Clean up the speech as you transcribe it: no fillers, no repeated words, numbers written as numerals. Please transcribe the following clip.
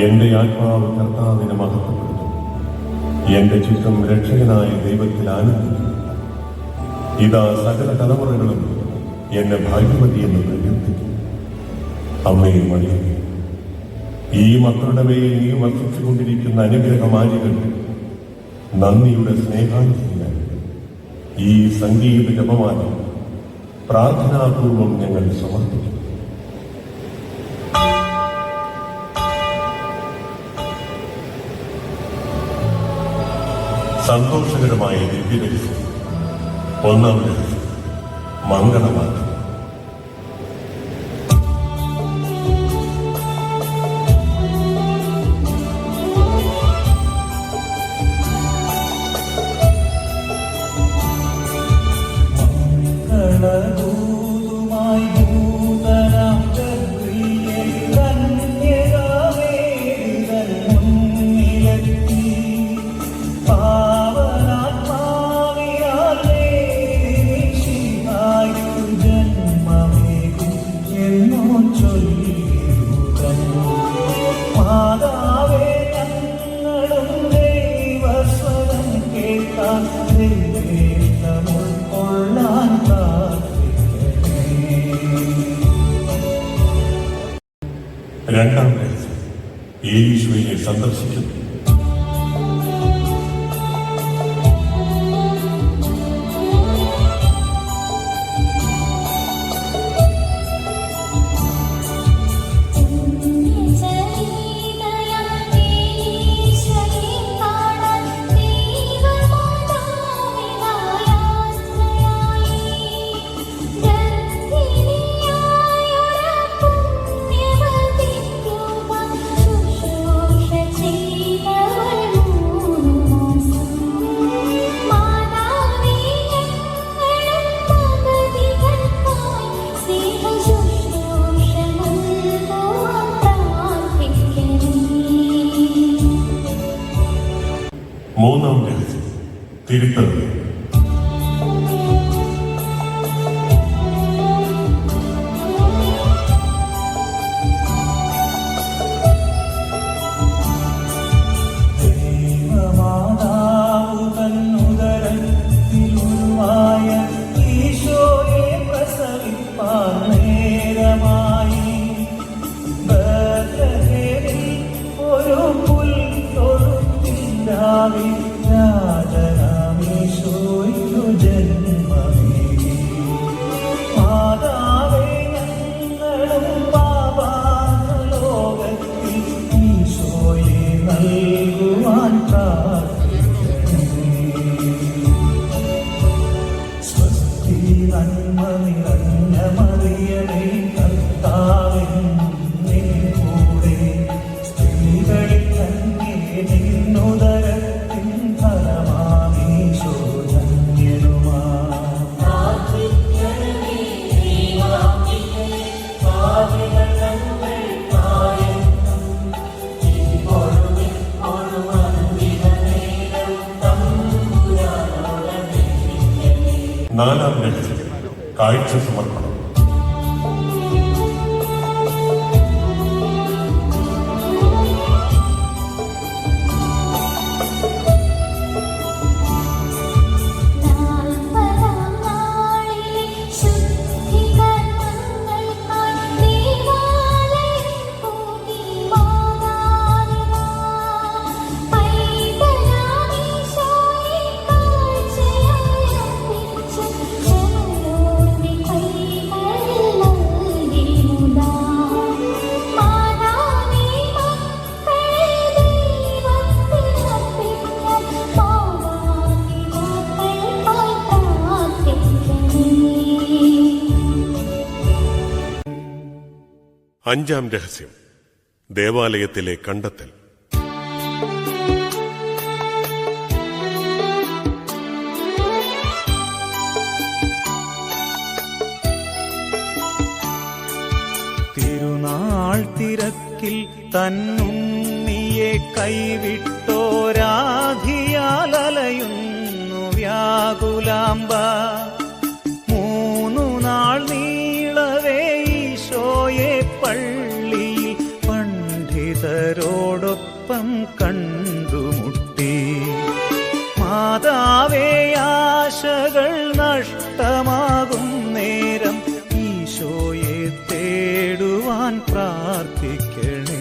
എന്റെ ആത്മാവ് കർത്താവിനെ മഹത്വപ്പെടുത്തും. എന്റെ ചുറ്റും രക്ഷകനായ ദൈവത്തിൽ ആനന്ദിക്കും. ഇതാ സകല തലമുറകളും എന്നെ ഭാഗ്യവതി എന്ന് പ്രകീർത്തിക്കും. അമ്മയെ മടിയേ, ഈ മക്കളുടെ മേൽ നീ വർദ്ധിച്ചുകൊണ്ടിരിക്കുന്ന അനുഗ്രഹമാലികൾ നന്ദിയുടെ സ്നേഹാഞ്ജലികൾ ഈ സംഗീത ജപമാല പ്രാർത്ഥനാപൂർവം ഞങ്ങൾ സമർപ്പിക്കും. സന്തോഷകരമായ ദിവ്യരഹസ്യം. ഒന്നാം രഹസ്യം, മംഗളമാറ്റം. രണ്ടാം രഹസ്യം, യേശുവിനെ സന്ദർശിക്കുന്നു. മൂന്നാം രഹസ്യം, തിരുത്തൽ. നാലാം രഹസ്യം, കാഴ്ച സമർപ്പണം. അഞ്ചാം രഹസ്യം, ദേവാലയത്തിലെ കണ്ടെത്തൽ. തിരുനാൾ തിരക്കിൽ തന്നുണ്ണിയെ കൈവിട്ടോരാധിയാലയുന്നു വ്യാകുലാംബ. 3 നാൾ നീളവേ ഈശോയെ പള്ളിയിൽ പണ്ഡിതരോട് മാത്രം കണ്ടുമുട്ടി. മാതാവേ, ആശകൾ നഷ്ടമാകും നേരം ഈശോയെ തേടുവാൻ പ്രാർത്ഥിക്കണേ.